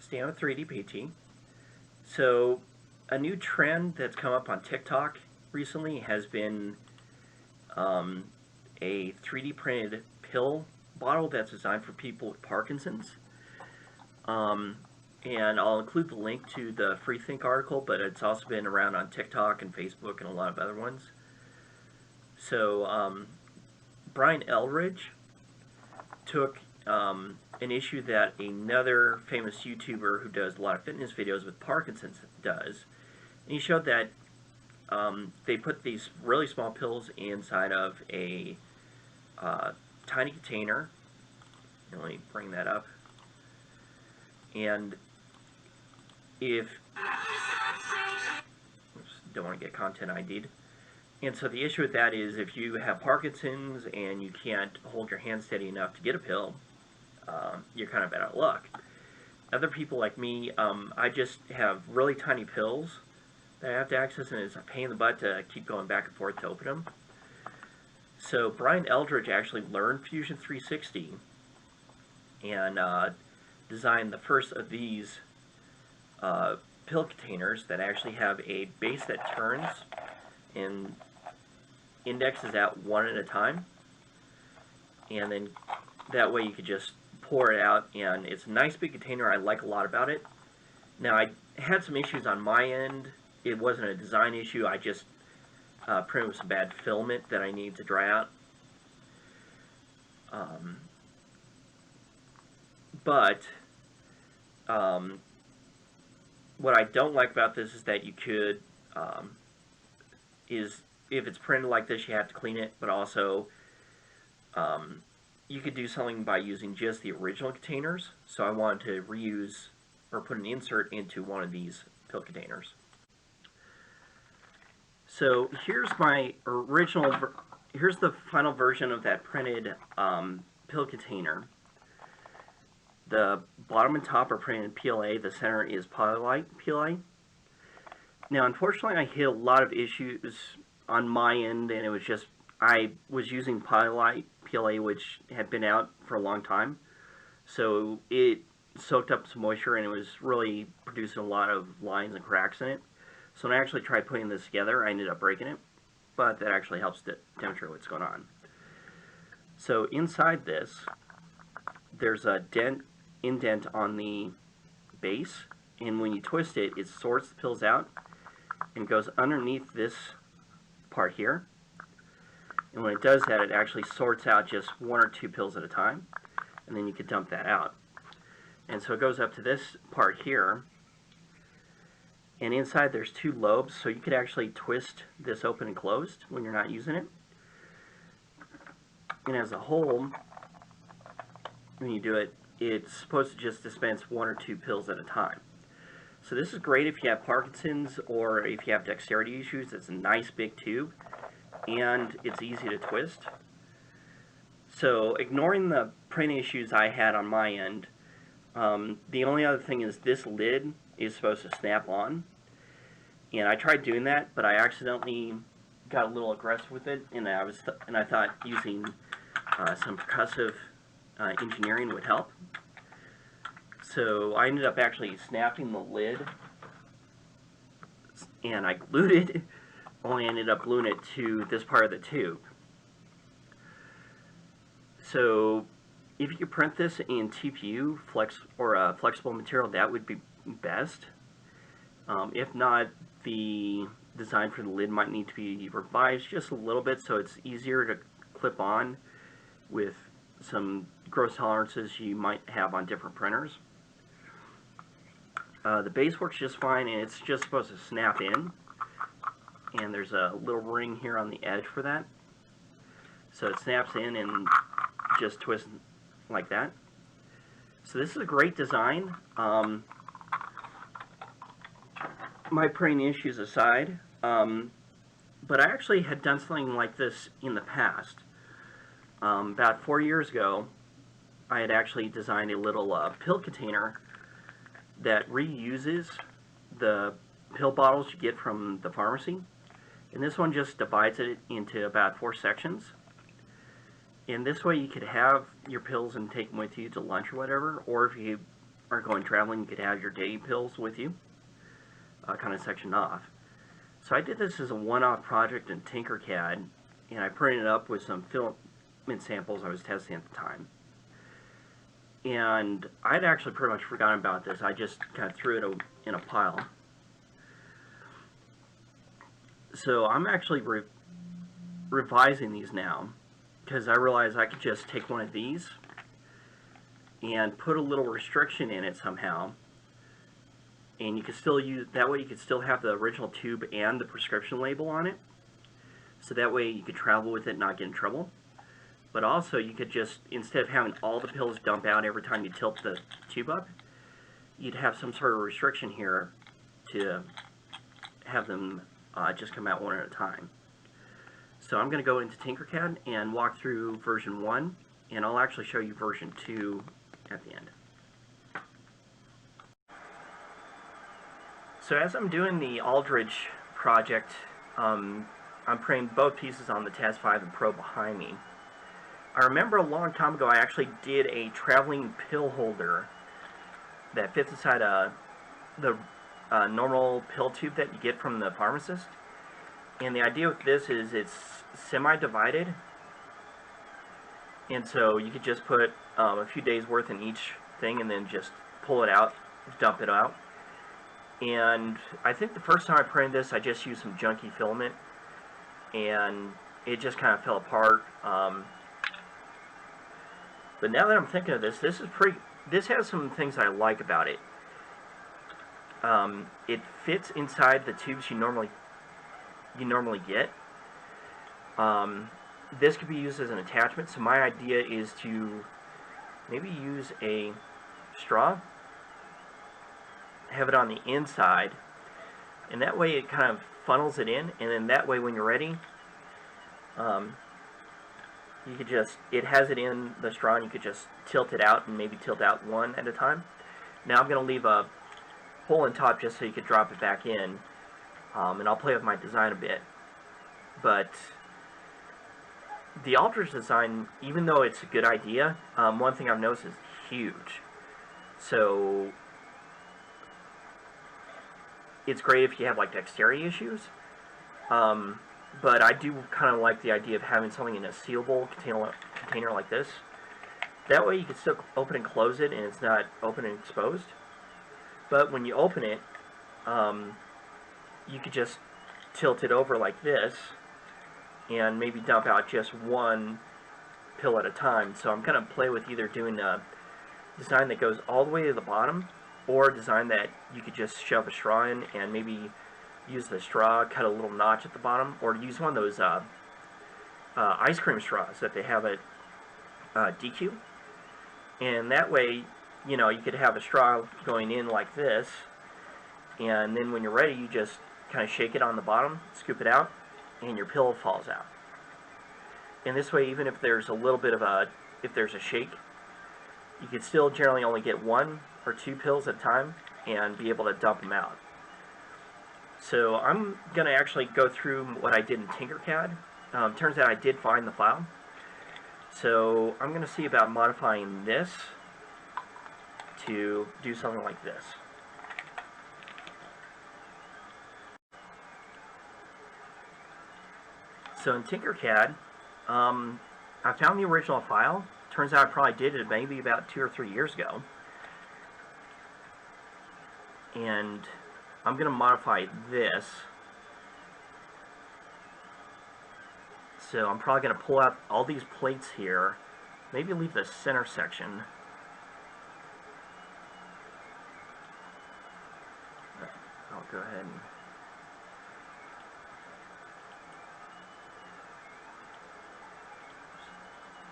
Stan with 3D PT. So, a new trend that's come up on TikTok recently has been a 3D printed pill bottle that's designed for people with Parkinson's. And I'll include the link to the Freethink article, but it's also been around on TikTok and Facebook and a lot of other ones. So, Brian Alldridge took an issue that another famous YouTuber who does a lot of fitness videos with Parkinson's does. And he showed that they put these really small pills inside of a tiny container. Let me bring that up. And if... Oops, don't want to get content ID'd. And so the issue with that is if you have Parkinson's and you can't hold your hand steady enough to get a pill, you're kind of out of luck. Other people like me, I just have really tiny pills that I have to access, and it's a pain in the butt to keep going back and forth to open them. So Brian Alldridge actually learned Fusion 360 and designed the first of these pill containers that actually have a base that turns and indexes out one at a time, and then that way you could just pour it out, and it's a nice big container. I like a lot about it. Now, I had some issues on my end. It wasn't a design issue. I just printed with some bad filament that I need to dry out. What I don't like about this is that you could, if it's printed like this, you have to clean it, but also you could do something by using just the original containers. So I wanted to reuse or put an insert into one of these pill containers. So here's my original, here's the final version of that printed pill container. The bottom and top are printed PLA, the center is Polylite PLA. Now, unfortunately, I hit a lot of issues on my end, and it was just, I was using Polylite PLA, which had been out for a long time, so it soaked up some moisture, and it was really producing a lot of lines and cracks in it. So when I actually tried putting this together, I ended up breaking it, but that actually helps to demonstrate what's going on. So inside this, there's a indent on the base, and when you twist it, it sorts the pills out and goes underneath this part here. And when it does that, it actually sorts out just one or two pills at a time, and then you can dump that out. And so it goes up to this part here, and inside there's two lobes, so you could actually twist this open and closed when you're not using it. And as a whole, when you do it, it's supposed to just dispense one or two pills at a time. So this is great if you have Parkinson's or if you have dexterity issues. It's a nice big tube, and it's easy to twist. So ignoring the print issues I had on my end, the only other thing is this lid is supposed to snap on. And I tried doing that, but I accidentally got a little aggressive with it, and I thought using some percussive engineering would help. So I ended up actually snapping the lid, and I glued it, only ended up gluing it to this part of the tube. So if you could print this in TPU or flexible material, that would be best. If not, the design for the lid might need to be revised just a little bit so it's easier to clip on with some gross tolerances you might have on different printers. The base works just fine, and it's just supposed to snap in, and there's a little ring here on the edge for that, so it snaps in and just twists like that. So this is a great design. My printing issues aside, but I actually had done something like this in the past. About 4 years ago, I had actually designed a little pill container that reuses the pill bottles you get from the pharmacy. And this one just divides it into about 4 sections. And this way you could have your pills and take them with you to lunch or whatever, or if you are going traveling, you could have your day pills with you, kind of sectioned off. So I did this as a one-off project in TinkerCAD, and I printed it up with some filament samples I was testing at the time. And I'd actually pretty much forgotten about this. I just kind of threw it in a pile. So I'm actually revising these now, because I realized I could just take one of these and put a little restriction in it somehow, and you could still use, that way you could still have the original tube and the prescription label on it, so that way you could travel with it and not get in trouble. But also you could just, instead of having all the pills dump out every time you tilt the tube up, you'd have some sort of restriction here to have them just come out one at a time. So I'm going to go into TinkerCAD and walk through version 1, and I'll actually show you version 2 at the end. So as I'm doing the Alldridge project, I'm printing both pieces on the TAS 5 and Pro behind me. I remember a long time ago I actually did a traveling pill holder that fits inside the normal pill tube that you get from the pharmacist. And the idea with this is it's semi-divided, and so you could just put a few days worth in each thing and then just pull it out, dump it out. And I think the first time I printed this, I just used some junky filament, and it just kind of fell apart. But now that I'm thinking of this, this has some things I like about it. It fits inside the tubes you normally get. This could be used as an attachment, so my idea is to maybe use a straw, have it on the inside, and that way it kind of funnels it in, and then that way when you're ready, you could just, it has it in the straw, and you could just tilt it out and maybe tilt out one at a time. Now I'm going to leave a hole in top just so you could drop it back in, and I'll play with my design a bit. But the Alldridge design, even though it's a good idea, one thing I've noticed is huge. So it's great if you have like dexterity issues, but I do kind of like the idea of having something in a sealable container like this. That way you can still open and close it and it's not open and exposed. But when you open it, you could just tilt it over like this and maybe dump out just one pill at a time. So I'm going to play with either doing a design that goes all the way to the bottom, or a design that you could just shove a straw in and maybe use the straw, cut a little notch at the bottom, or use one of those ice cream straws that they have at DQ. And that way, you know, you could have a straw going in like this, and then when you're ready, you just kind of shake it on the bottom, scoop it out, and your pill falls out. And this way, even if there's a little bit of if there's a shake, you could still generally only get 1 or 2 pills at a time and be able to dump them out. So I'm going to actually go through what I did in TinkerCAD. Turns out I did find the file. So I'm going to see about modifying this to do something like this. So in TinkerCAD, I found the original file. Turns out I probably did it maybe about 2 or 3 years ago. And I'm going to modify this. So I'm probably going to pull out all these plates here, maybe leave the center section. I'll go ahead and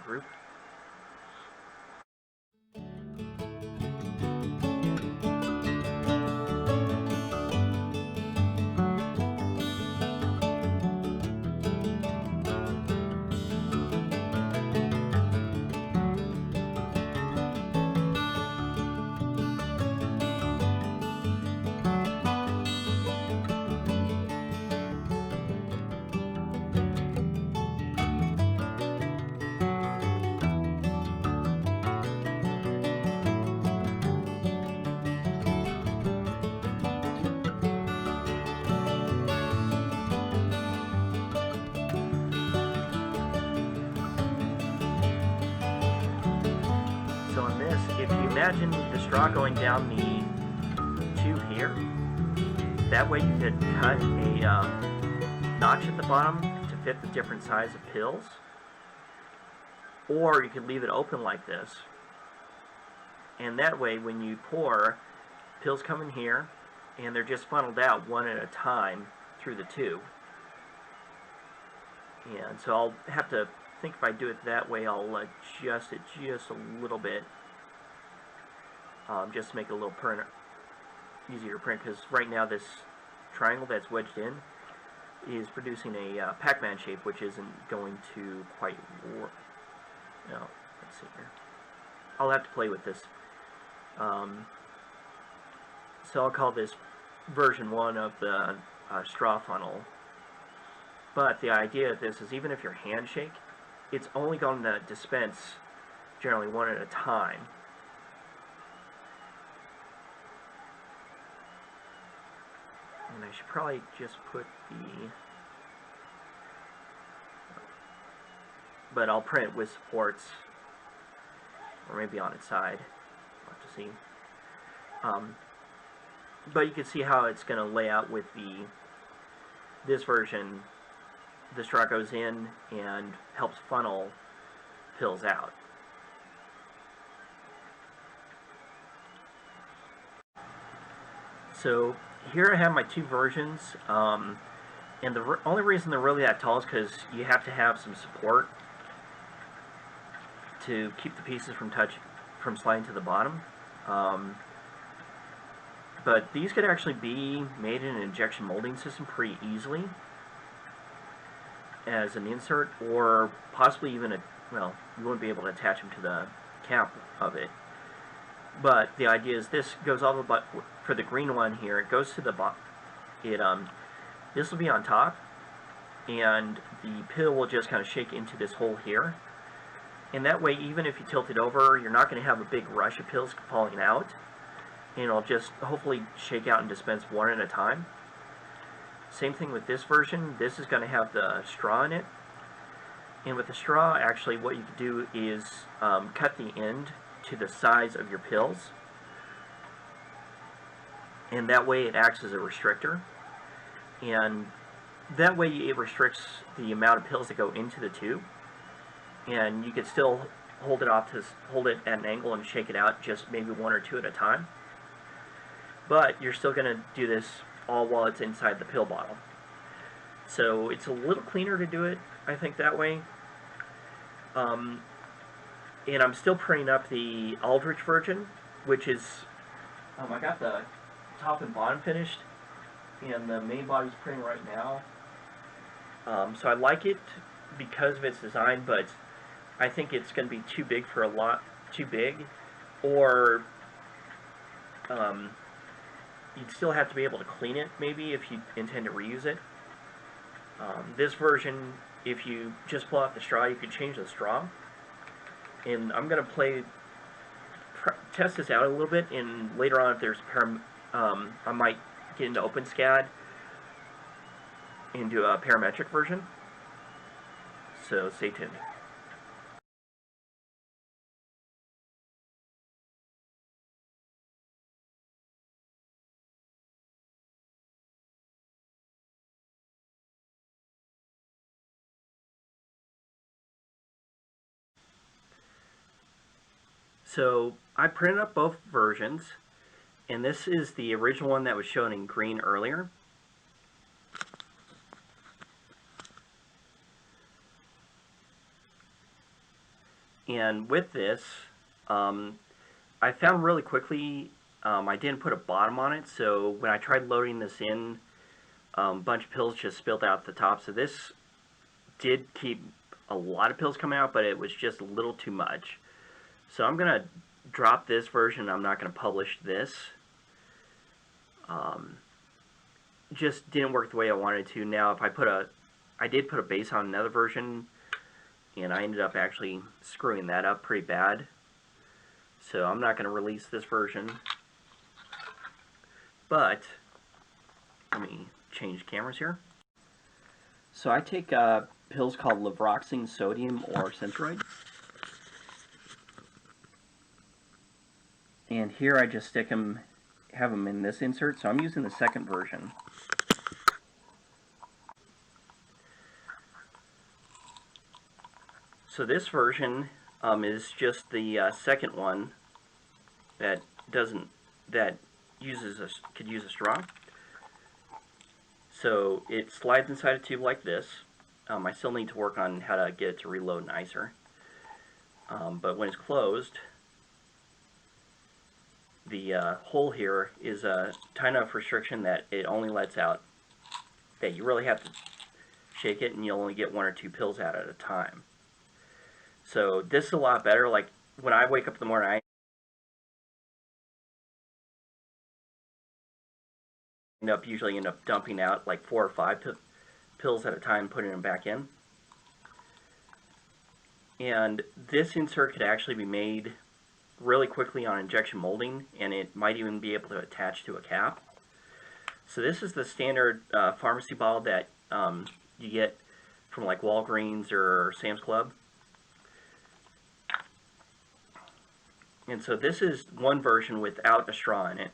group. imagine the straw going down the tube here. That way you could cut a notch at the bottom to fit the different size of pills. Or you could leave it open like this. And that way when you pour, pills come in here and they're just funneled out one at a time through the tube. And so I'll have to think if I do it that way, I'll adjust it just a little bit, just to make it a little easier to print, because right now this triangle that's wedged in is producing a Pac-Man shape, which isn't going to quite work. No, let's see here. I'll have to play with this. So I'll call this version 1 of the straw funnel. But the idea of this is even if your hand shake, it's only going to dispense generally one at a time. And I should probably just put the... But I'll print with supports, or maybe on its side. We'll have to see. But you can see how it's going to lay out with this version. The straw goes in and helps funnel pills out. So here I have my two versions, and the only reason they're really that tall is because you have to have some support to keep the pieces from sliding to the bottom. But these could actually be made in an injection molding system pretty easily as an insert, or possibly even well, you wouldn't be able to attach them to the cap of it. But the idea is this goes all the way, for the green one here, it goes to the bottom. This will be on top, and the pill will just kind of shake into this hole here. And that way, even if you tilt it over, you're not going to have a big rush of pills falling out. And it'll just hopefully shake out and dispense one at a time. Same thing with this version. This is going to have the straw in it. And with the straw, actually, what you can do is cut the end to the size of your pills. And that way it acts as a restrictor. And that way it restricts the amount of pills that go into the tube. And you could still hold it at an angle and shake it out, just maybe one or two at a time. But you're still going to do this all while it's inside the pill bottle. So it's a little cleaner to do it, I think, that way. And I'm still printing up the Alldridge version, which is, I got the top and bottom finished, and the main body's printing right now. So I like it because of its design, but I think it's going to be too big for too big, or you'd still have to be able to clean it, maybe, if you intend to reuse it. This version, if you just pull out the straw, you could change the straw. And I'm going to test this out a little bit, and later on, if there's I might get into OpenSCAD and do a parametric version. So stay tuned. So I printed up both versions, and this is the original one that was shown in green earlier. And with this, I found really quickly I didn't put a bottom on it, so when I tried loading this in, a bunch of pills just spilled out the top. So this did keep a lot of pills coming out, but it was just a little too much. So I'm going to drop this version. I'm not going to publish this. Just didn't work the way I wanted to. Now, if I did put a base on another version, and I ended up actually screwing that up pretty bad. So I'm not going to release this version. But let me change cameras here. So I take pills called levroxine sodium or Synthroid. And here I just have them in this insert, so I'm using the second version. So this version is just the second one that could use a straw. So it slides inside a tube like this. I still need to work on how to get it to reload nicer. But when it's closed, the hole here is a tight enough restriction that it only lets out, that you really have to shake it and you'll only get 1 or 2 pills out at a time. So this is a lot better. Like when I wake up in the morning, I usually end up dumping out like 4 or 5 pills at a time, putting them back in. And this insert could actually be made really quickly on injection molding, and it might even be able to attach to a cap. So this is the standard pharmacy bottle that you get from like Walgreens or Sam's Club. And so this is one version without a straw in it.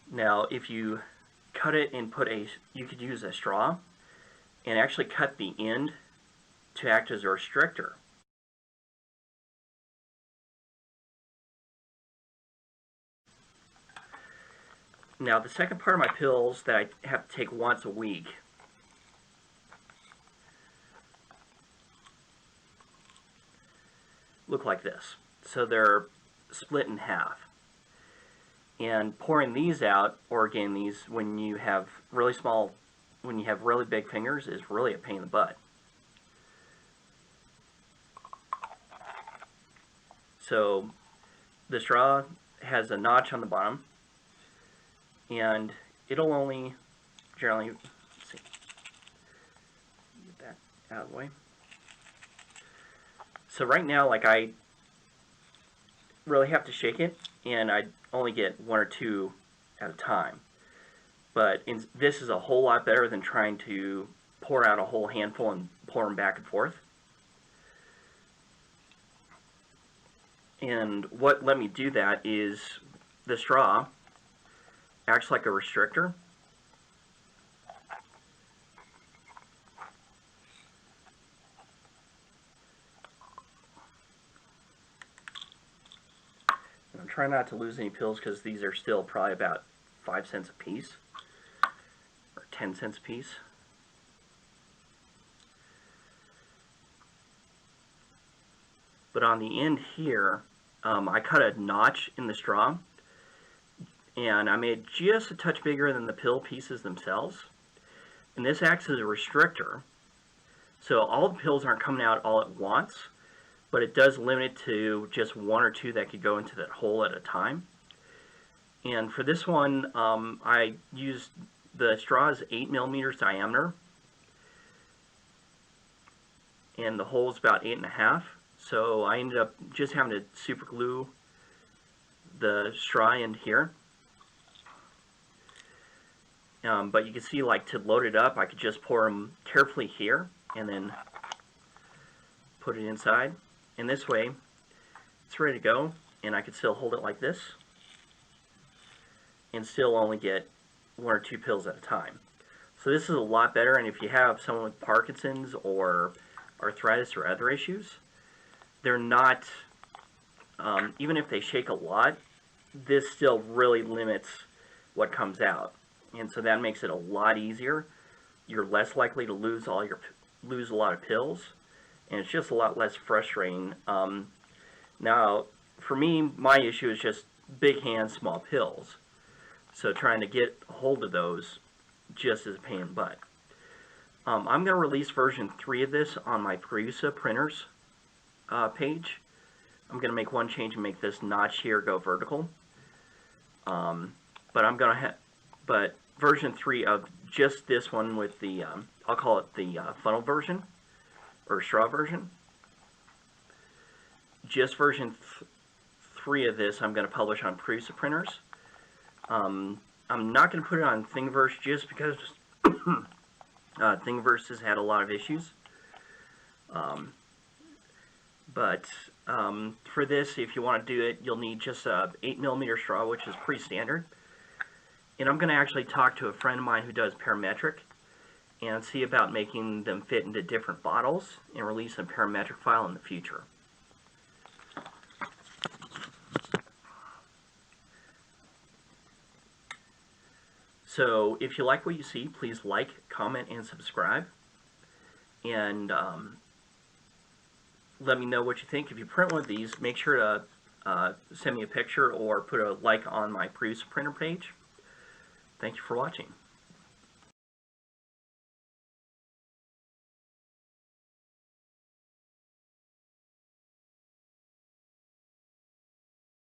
Now if you cut it and you could use a straw and actually cut the end to act as a restrictor. Now the second part of my pills that I have to take once a week look like this. So they're split in half. And pouring these out, or getting these when you have really big fingers, is really a pain in the butt. So the straw has a notch on the bottom, and it'll only generally, let's see, get that out of the way. So right now, like, I really have to shake it, and I only get 1 or 2 at a time. But this is a whole lot better than trying to pour out a whole handful and pour them back and forth. And what let me do that is the straw acts like a restrictor. And I'm trying not to lose any pills because these are still probably about 5 cents a piece, or 10 cents a piece. But on the end here, I cut a notch in the straw, and I made just a touch bigger than the pill pieces themselves. And this acts as a restrictor, so all the pills aren't coming out all at once, but it does limit it to just 1 or 2 that could go into that hole at a time. And for this one, I used the straw's 8 millimeters diameter, and the hole is about 8.5. So I ended up just having to super glue the straw end here. But you can see, like, to load it up, I could just pour them carefully here and then put it inside. And this way, it's ready to go, and I could still hold it like this and still only get 1 or 2 pills at a time. So this is a lot better, and if you have someone with Parkinson's or arthritis or other issues, they're not, even if they shake a lot, this still really limits what comes out. And so that makes it a lot easier. You're less likely to lose a lot of pills, and it's just a lot less frustrating. Now, for me, my issue is just big hands, small pills. So trying to get a hold of those just is a pain in the butt. I'm going to release version 3 of this on my Prusa printers page. I'm going to make one change and make this notch here go vertical. But version 3 of just this one with the, I'll call it the funnel version, or straw version. Just version 3 of this I'm going to publish on Prusa printers. I'm not going to put it on Thingiverse just because Thingiverse has had a lot of issues. But for this, if you want to do it, you'll need just a 8mm straw, which is pretty standard. And I'm going to actually talk to a friend of mine who does parametric and see about making them fit into different bottles and release a parametric file in the future. So if you like what you see, please like, comment, and subscribe. And let me know what you think. If you print one of these, make sure to send me a picture or put a like on my previous printer page. Thank you for watching.